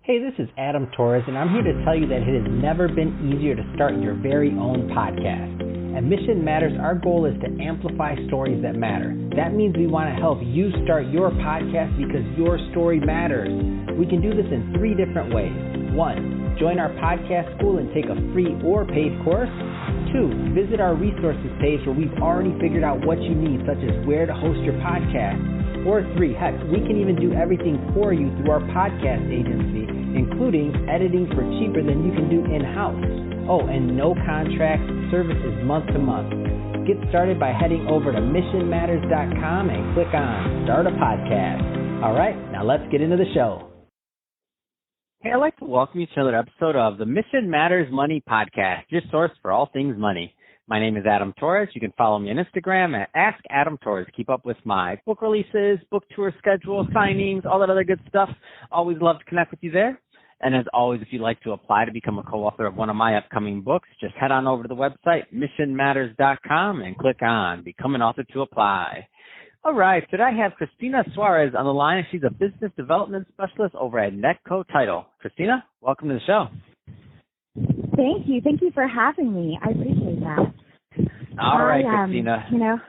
Hey, this is Adam Torres, and I'm here to tell you that it has never been easier to start your very own podcast. At Mission Matters, our goal is to amplify stories that matter. That means we want to help you start your podcast because your story matters. We can do this in 3 different ways. 1, join our podcast school and take a free or paid course. 2, visit our resources page where we've already figured out what you need, such as where to host your podcast. Or 3, heck, we can even do everything for you through our podcast agency, including editing for cheaper than you can do in-house. Oh, and no contract, services month to month. Get started by heading over to missionmatters.com and click on Start a Podcast. All right, now let's get into the show. Hey, I'd like to welcome you to another episode of the Mission Matters Money Podcast, your source for all things money. My name is Adam Torres. You can follow me on Instagram at AskAdamTorres. Keep up with my book releases, book tour schedule, signings, all that other good stuff. Always love to connect with you there. And as always, if you'd like to apply to become a co-author of one of my upcoming books, just head on over to the website, missionmatters.com, and click on Become an Author to apply. All right, today I have Christina Suarez on the line. She's a business development specialist over at Netco Title. Christina, welcome to the show. Thank you. Thank you for having me. I appreciate that. All right, Christina.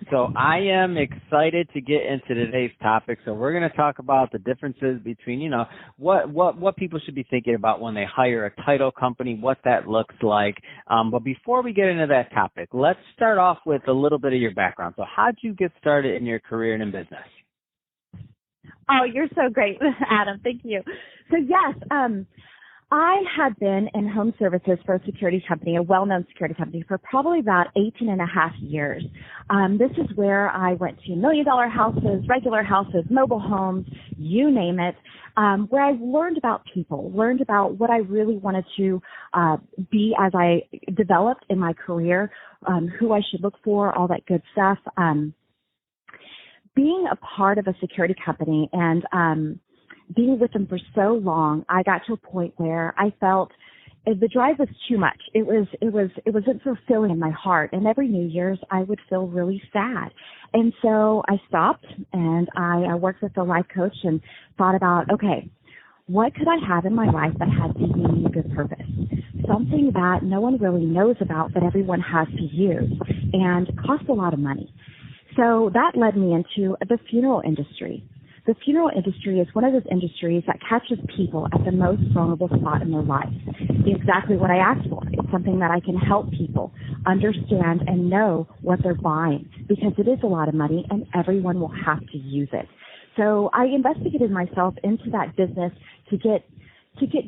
So I am excited to get into today's topic. So we're going to talk about the differences between, what people should be thinking about when they hire a title company, what that looks like. But before we get into that topic, let's start off with a little bit of your background. So how'd you get started in your career and in business? Oh, you're so great, Adam. Thank you. So yes, I had been in home services for a security company, a well-known security company, for probably about 18 and a half years. This is where I went to million-dollar houses, regular houses, mobile homes, you name it, where I learned about people, learned about what I really wanted to be as I developed in my career, who I should look for, all that good stuff. Being a part of a security company and being with them for so long, I got to a point where I felt the drive was too much. It wasn't fulfilling in my heart. And every New Year's, I would feel really sad. And so I stopped and I worked with a life coach and thought about, okay, what could I have in my life that had meaning and good purpose? Something that no one really knows about, but everyone has to use and costs a lot of money. So that led me into the funeral industry. The funeral industry is one of those industries that catches people at the most vulnerable spot in their life. Exactly what I asked for. It's something that I can help people understand and know what they're buying because it is a lot of money and everyone will have to use it. So I investigated myself into that business to get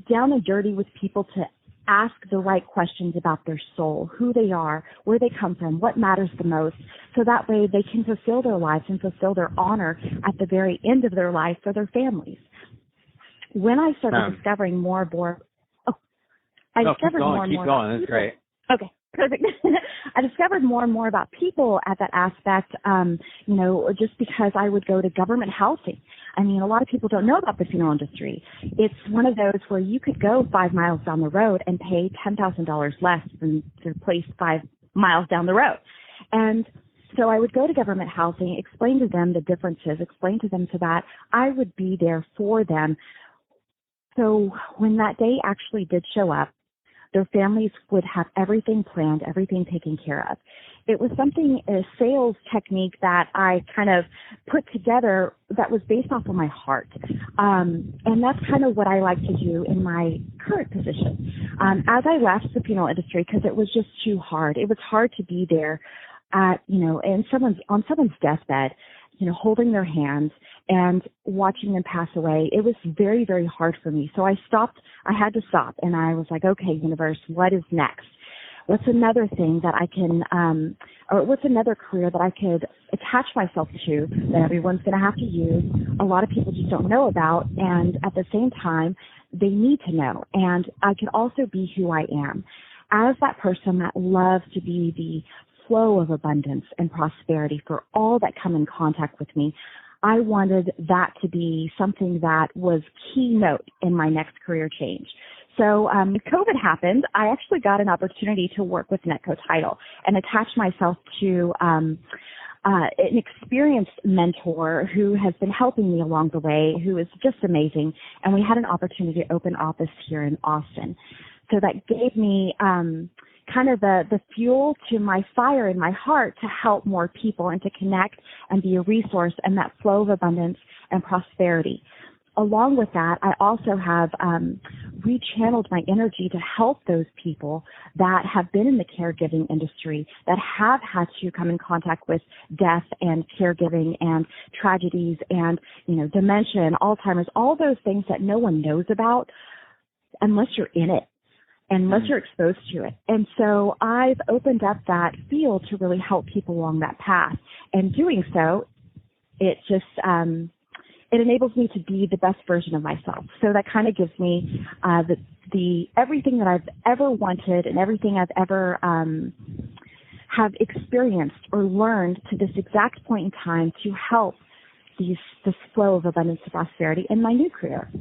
down and dirty with people, to ask the right questions about their soul, who they are, where they come from, what matters the most, so that way they can fulfill their lives and fulfill their honor at the very end of their life for their families. When I started discovering more and more, keep going. That's great. Okay. Perfect. I discovered more and more about people at that aspect, just because I would go to government housing. I mean, a lot of people don't know about the funeral industry. It's one of those where you could go 5 miles down the road and pay $10,000 less than to place 5 miles down the road. And so I would go to government housing, explain to them the differences, explain to them so that I would be there for them. So when that day actually did show up, their families would have everything planned, everything taken care of. It was a sales technique that I kind of put together that was based off of my heart. And that's kind of what I like to do in my current position. As I left the funeral industry, because it was just too hard. It was hard to be there on someone's deathbed, holding their hands and watching them pass away. It was very, very hard for me. So I had to stop, and I was like, okay, universe, what is next? What's another thing that I can, or what's another career that I could attach myself to that everyone's going to have to use, a lot of people just don't know about, and at the same time, they need to know. And I could also be who I am. As that person that loves to be the flow of abundance and prosperity for all that come in contact with me, I wanted that to be something that was keynote in my next career change. So when COVID happened, I actually got an opportunity to work with Netco Title and attach myself to an experienced mentor who has been helping me along the way, who is just amazing. And we had an opportunity to open office here in Austin. So that gave me kind of the fuel to my fire in my heart to help more people and to connect and be a resource and that flow of abundance and prosperity. Along with that, I also have rechanneled my energy to help those people that have been in the caregiving industry, that have had to come in contact with death and caregiving and tragedies and, dementia and Alzheimer's, all those things that no one knows about unless you're in it, unless you're exposed to it. And so I've opened up that field to really help people along that path. And doing so, it just it enables me to be the best version of myself. So that kind of gives me the everything that I've ever wanted and everything I've ever have experienced or learned to this exact point in time to help this flow of abundance and prosperity in my new career.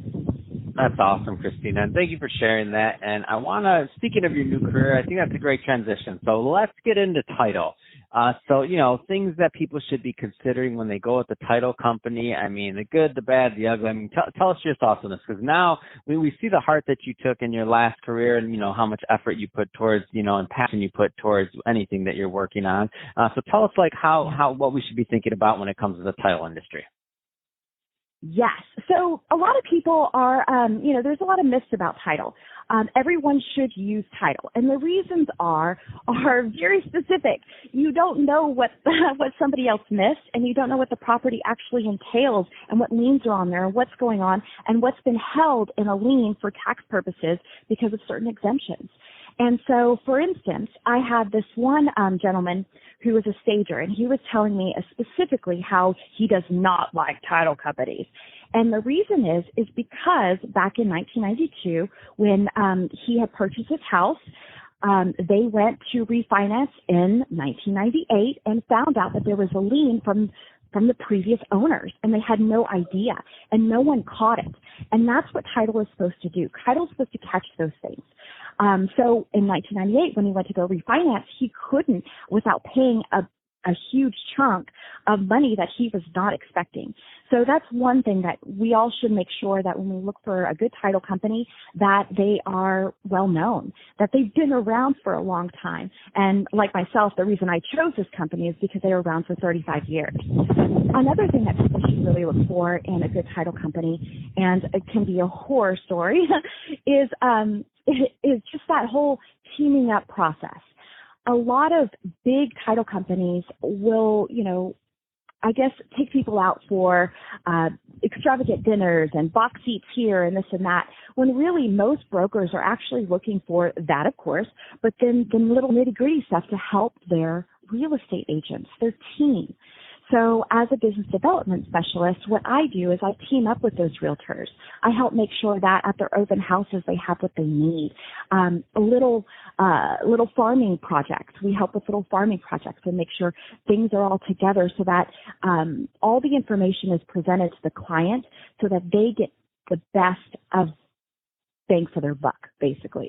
That's awesome, Christina. And thank you for sharing that. And I want to, speaking of your new career, I think that's a great transition. So let's get into title. Things that people should be considering when they go with the title company. I mean, the good, the bad, the ugly. I mean, tell us your thoughts on this, because now we see the heart that you took in your last career and, how much effort you put towards, and passion you put towards anything that you're working on. So tell us, what we should be thinking about when it comes to the title industry. Yes. So a lot of people are, there's a lot of myths about title. Everyone should use title. And the reasons are very specific. You don't know what somebody else missed, and you don't know what the property actually entails and what liens are on there and what's going on and what's been held in a lien for tax purposes because of certain exemptions. And so, for instance, I had this one gentleman who was a stager, and he was telling me specifically how he does not like title companies. And the reason is because back in 1992, when he had purchased his house, they went to refinance in 1998 and found out that there was a lien from the previous owners, and they had no idea, and no one caught it. And that's what title is supposed to do. Title is supposed to catch those things. So in 1998, when he went to go refinance, he couldn't without paying a huge chunk of money that he was not expecting. So that's one thing that we all should make sure that when we look for a good title company, that they are well known, that they've been around for a long time. And like myself, the reason I chose this company is because they were around for 35 years. Another thing that people should really look for in a good title company, and it can be a horror story, is just that whole teaming up process. A lot of big title companies will, take people out for extravagant dinners and box seats here and this and that, when really most brokers are actually looking for that, of course, but then little nitty-gritty stuff to help their real estate agents, their team. So as a business development specialist, what I do is I team up with those realtors. I help make sure that at their open houses they have what they need. Little farming projects. We help with little farming projects and make sure things are all together so that all the information is presented to the client so that they get the best of bang for their buck, basically,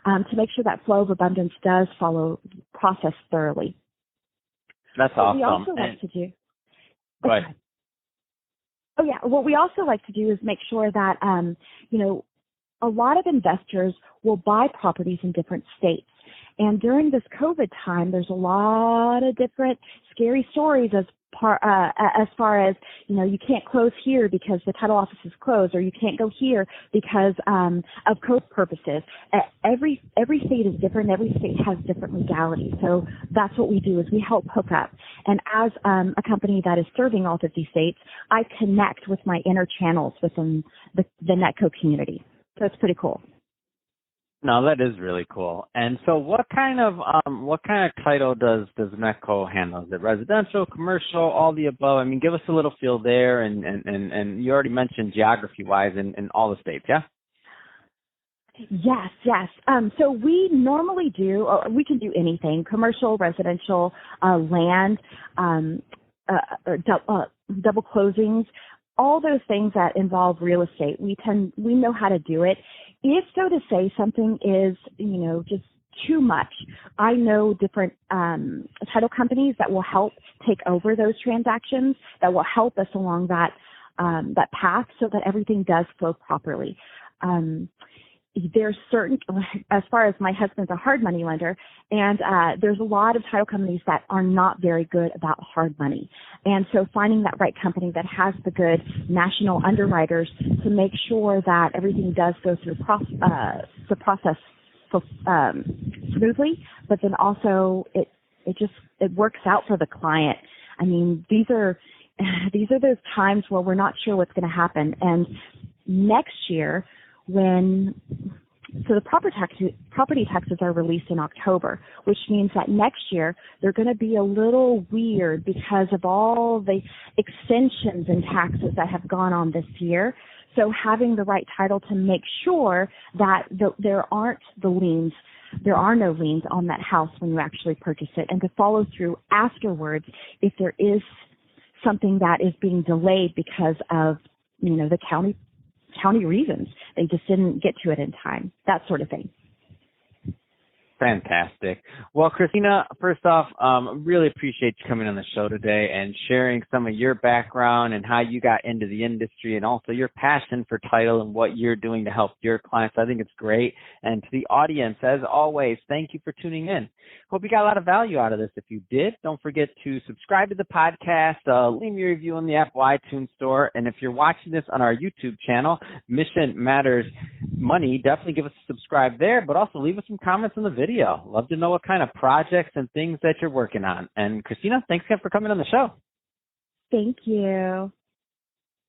to make sure that flow of abundance does follow process thoroughly. That's awesome. What we also like to do. Go ahead. Oh yeah. What we also like to do is make sure that, a lot of investors will buy properties in different states. And during this COVID time, there's a lot of different scary stories as far as, you can't close here because the title office is closed, or you can't go here because of code purposes. Every state is different. Every state has different legalities. So that's what we do, is we help hook up. And as a company that is serving all 50 states, I connect with my inner channels within the Netco community. So it's pretty cool. No, that is really cool. And so what kind of title does Netco handle? Is it residential, commercial, all the above? I mean, give us a little feel there, and you already mentioned geography-wise in all the states, yeah? Yes. So we normally we can do anything: commercial, residential, land, double closings, all those things that involve real estate. We know how to do it. If, so to say, something is, just too much. I know different title companies that will help take over those transactions, that will help us along that path so that everything does flow properly. There's certain, as far as my husband's a hard money lender, and there's a lot of title companies that are not very good about hard money. And so finding that right company that has the good national underwriters to make sure that everything does go through the process smoothly, but then also it works out for the client. I mean, these are those times where we're not sure what's going to happen. And next year, so the property taxes are released in October, which means that next year they're going to be a little weird because of all the extensions and taxes that have gone on this year. So having the right title to make sure that there are no liens on that house when you actually purchase it, and to follow through afterwards if there is something that is being delayed because of, the county reasons. They just didn't get to it in time, that sort of thing. Fantastic. Well, Christina, first off, really appreciate you coming on the show today and sharing some of your background and how you got into the industry and also your passion for title and what you're doing to help your clients. I think it's great. And to the audience, as always, thank you for tuning in. Hope you got a lot of value out of this. If you did, don't forget to subscribe to the podcast, leave me a review on the Apple iTunes store. And if you're watching this on our YouTube channel, Mission Matters Money, definitely give us a subscribe there, but also leave us some comments on the video. Love to know what kind of projects and things that you're working on. And Christina, thanks again for coming on the show. Thank you.